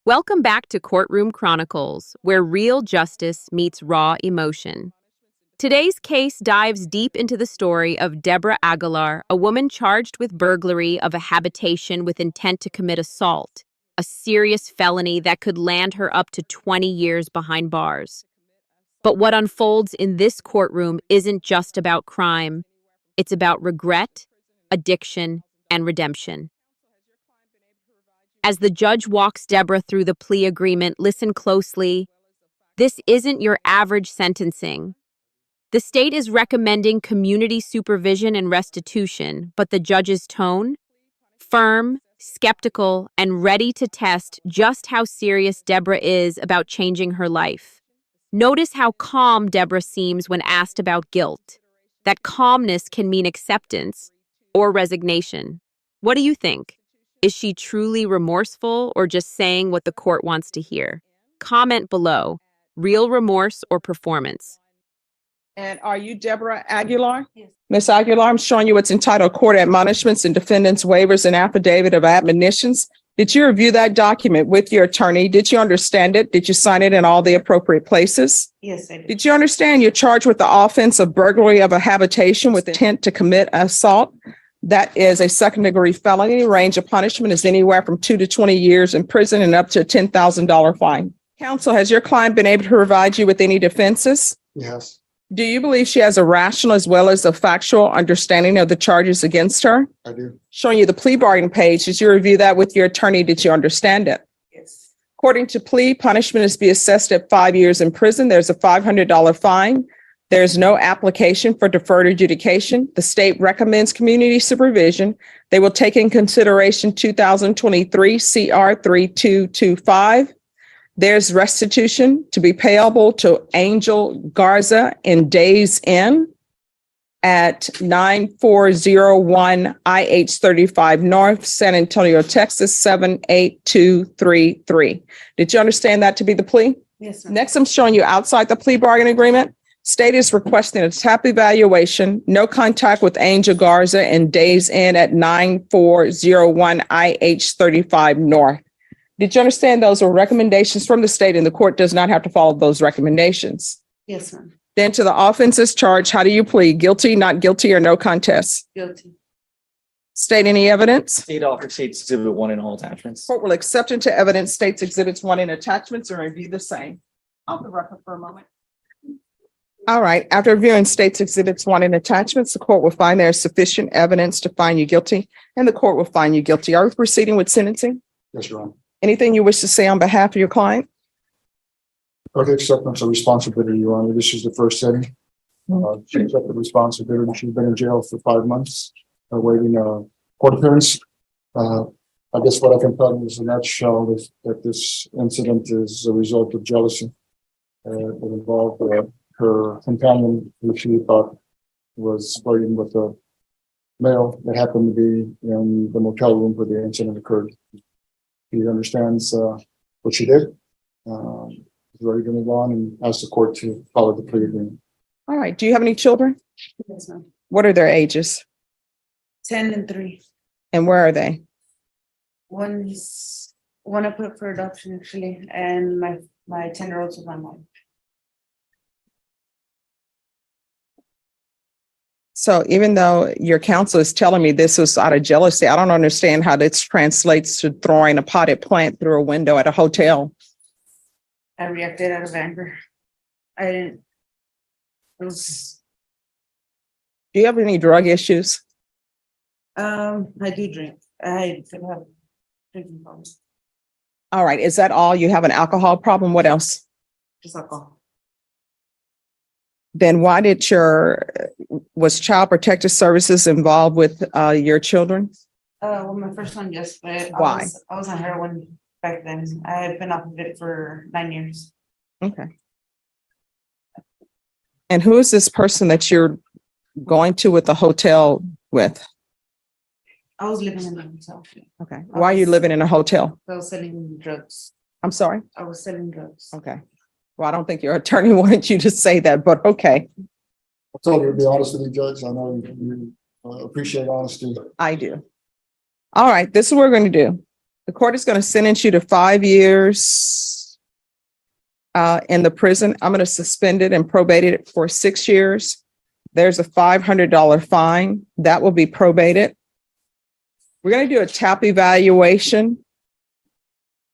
Welcome back to Courtroom Chronicles, where real justice meets raw emotion. Today's case dives deep into the story of Deborah Aguilar, a woman charged with burglary of a habitation with intent to commit assault, a serious felony that could land her up to 20 years behind bars. But what unfolds in this courtroom isn't just about crime. It's about regret, addiction, and redemption. As the judge walks Deborah through the plea agreement, listen closely. This isn't your average sentencing. The state is recommending community supervision and restitution, but the judge's tone? Firm, skeptical, and ready to test just how serious Deborah is about changing her life. Notice how calm Deborah seems when asked about guilt. That calmness can mean acceptance or resignation. What do you think? Is she truly remorseful or just saying what the court wants to hear? Comment below. Real remorse or performance? And are you Deborah Aguilar? Yes. Ms. Aguilar, I'm showing you what's entitled Court Admonishments and Defendants Waivers and Affidavit of Admonitions. Did you review that document with your attorney? Did you understand it? Did you sign it in all the appropriate places? Yes, I did. Did you understand you're charged with the offense of burglary of a habitation with intent to commit assault? That is a second-degree felony. Range of punishment is anywhere from 2 to 20 years in prison and up to a $10,000 fine. Counsel, has your client been able to provide you with any defenses? Yes, Do you believe she has a rational as well as a factual understanding of the charges against her? I do. Showing you the plea bargaining page. Did you review that with your attorney? Did you understand it? Yes. According to plea, punishment is to be assessed at 5 years in prison. There's a $500 fine. There's no application for deferred adjudication. The state recommends community supervision. They will take in consideration 2023 CR 3225. There's restitution to be payable to Angel Garza in Days Inn at 9401 IH 35 North, San Antonio, Texas 78233. Did you understand that to be the plea? Yes, ma'am. Next, I'm showing you outside the plea bargain agreement. State is requesting a TAP evaluation, no contact with Angel Garza and Days Inn at 9401 IH 35 North. Did you understand those are recommendations from the state and the court does not have to follow those recommendations? Yes, ma'am. Then to the offenses charged, how do you plead? Guilty, not guilty, or no contest? Guilty. State any evidence? State offer states exhibit 1 in all attachments. Court will accept into evidence states exhibits 1 in attachments and review the same. I'll the record for a moment. All right. After reviewing states exhibits 1 in attachments, the court will find there is sufficient evidence to find you guilty, and the court will find you guilty. Are we proceeding with sentencing? Yes, Your Honor. Anything you wish to say on behalf of your client? Okay, acceptance of responsibility, Your Honor. This is the first setting. She accepted responsibility. She's been in jail for 5 months, awaiting a court appearance. I guess what I can tell you is in a nutshell is that this incident is a result of jealousy. It involved her companion, who she thought was flirting with a male that happened to be in the motel room where the incident occurred. He understands what she did. He's ready to move on and ask the court to follow the plea agreement. All right. Do you have any children? Yes, ma'am. What are their ages 10 and 3. and where are they? One I put up for adoption actually, and my 10-year-old's with my mom. So even though your counsel is telling me this was out of jealousy, I don't understand how this translates to throwing a potted plant through a window at a hotel. I reacted out of anger. I didn't. It was. Do you have any drug issues? I do drink. I could have drinking problems. All right. Is that all? You have an alcohol problem? What else? Just alcohol. Then why did was Child Protective Services involved with your children? Well, my first one, yes, but Why? I was on heroin back then. I had been off of it for 9 years. Okay. And who is this person that you're going to with the hotel with? I was living in a hotel. Okay. Why are you living in a hotel? I was selling drugs. I'm sorry. I was selling drugs. Okay. Well, I don't think your attorney wanted you to say that, but okay. I told her to be honest with you, Judge. I know you appreciate honesty. I do. All right. This is what we're going to do. The court is going to sentence you to 5 years in the prison. I'm going to suspend it and probate it for 6 years. There's a $500 fine that will be probated. We're going to do a TAP evaluation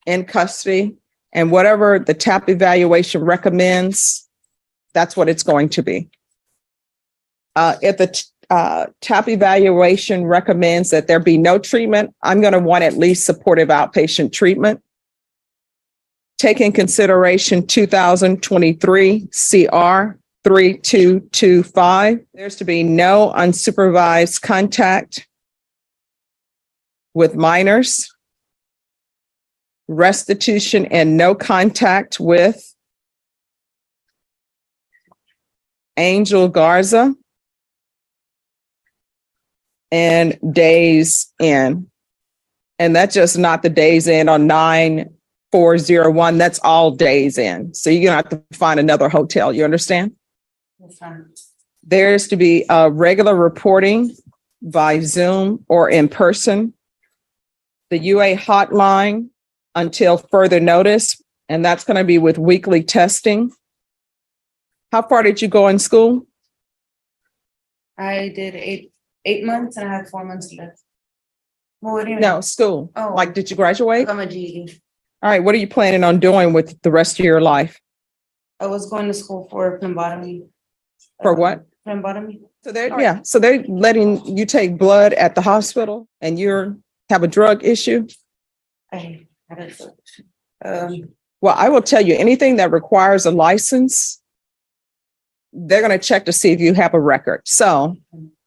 in custody, and whatever the TAP evaluation recommends, that's what it's going to be. If the TAP evaluation recommends that there be no treatment, I'm going to want at least supportive outpatient treatment. Take in consideration 2023 CR 3225. There's to be no unsupervised contact with minors, restitution and no contact with Angel Garza, and days in. And that's just not the days in on 9401. That's all days in. So you're going to have to find another hotel. You understand? That's fine. There's to be a regular reporting by Zoom or in person. The UA hotline until further notice, and that's going to be with weekly testing. How far did you go in school? I did 8 months and I have 4 months left. Well, what do you mean? No, school. Oh. Like, did you graduate? I got my GED. All right, what are you planning on doing with the rest of your life? I was going to school for phlebotomy. For what? Phlebotomy. So they're letting you take blood at the hospital and you have a drug issue? I haven't. Well, I will tell you, anything that requires a license, they're going to check to see if you have a record. So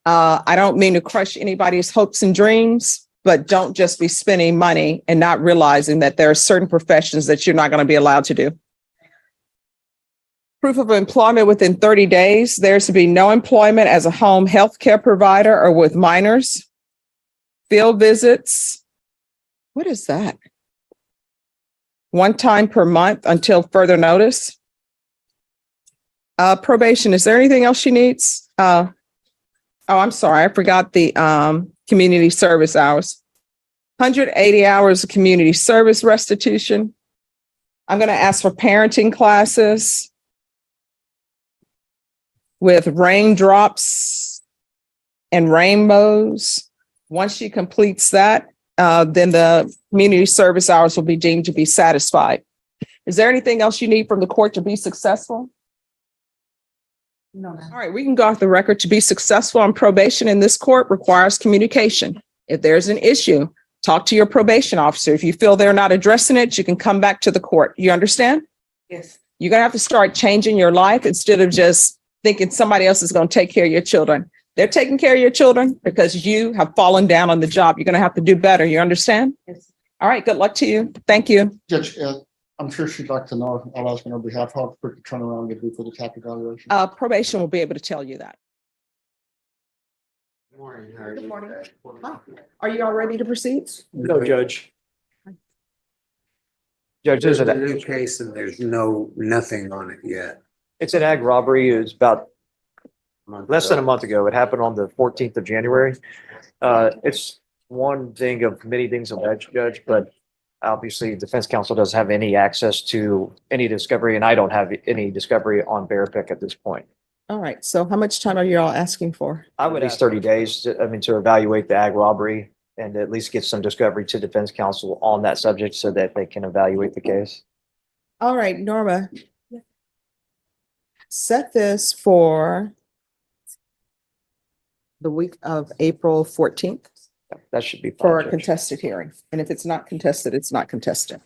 I don't mean to crush anybody's hopes and dreams, but don't just be spending money and not realizing that there are certain professions that you're not going to be allowed to do. Proof of employment within 30 days. There's to be no employment as a home health care provider or with minors. Field visits. What is that? 1 time per month until further notice. Probation. Is there anything else she needs? Oh, I'm sorry. I forgot the community service hours. 180 hours of community service restitution. I'm going to ask for parenting classes with raindrops and rainbows. Once she completes that, then the community service hours will be deemed to be satisfied. Is there anything else you need from the court to be successful? No, ma'am. All right, we can go off the record. To be successful on probation in this court requires communication. If there's an issue, talk to your probation officer. If you feel they're not addressing it, you can come back to the court. You understand? Yes. You're going to have to start changing your life instead of just thinking somebody else is going to take care of your children. They're taking care of your children because you have fallen down on the job. You're going to have to do better. You understand? Yes. All right, good luck to you. Thank you. Judge, I'm sure she'd like to know, I'll ask on her behalf, how quick the turnaround would be for the TAP evaluation. Probation will be able to tell you that. Morning. Good morning. Are you all ready to proceed? No, Judge. Judge, There's a new case and there's nothing on it yet. it's an ag robbery. It was about less than a month ago. It happened on the 14th of January. It's one thing of many things alleged, Judge, but obviously defense counsel doesn't have any access to any discovery, and I don't have any discovery on Bear Pick at this point. All right. So how much time are you all asking for? I would at least 30 days, to evaluate the ag robbery and at least get some discovery to defense counsel on that subject so that they can evaluate the case. All right, Norma. Set this for the week of April 14th That should be for fine, a Judge. contested hearing. And if it's not contested, it's not contested.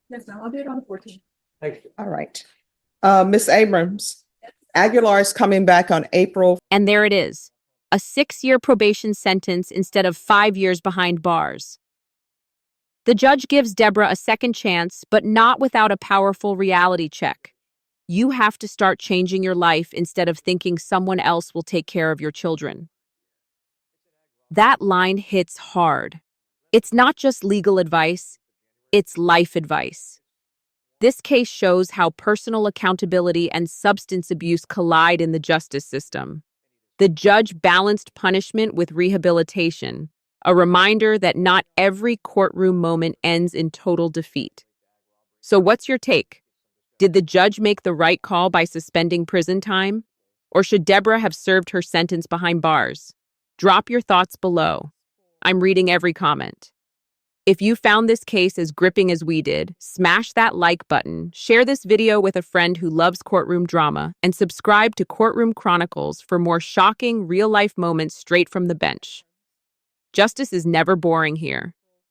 Yes, ma'am, I'll do it on the 14th. Thank you. All right. Ms. Abrams, Aguilar is coming back on April. And there it is, a 6-year probation sentence instead of 5 years behind bars. The judge gives Deborah a second chance, but not without a powerful reality check. You have to start changing your life instead of thinking someone else will take care of your children. That line hits hard. It's not just legal advice, it's life advice. This case shows how personal accountability and substance abuse collide in the justice system. The judge balanced punishment with rehabilitation, a reminder that not every courtroom moment ends in total defeat. So what's your take? Did the judge make the right call by suspending prison time? Or should Deborah have served her sentence behind bars? Drop your thoughts below. I'm reading every comment. If you found this case as gripping as we did, smash that like button, share this video with a friend who loves courtroom drama, and subscribe to Courtroom Chronicles for more shocking, real-life moments straight from the bench. Justice is never boring here.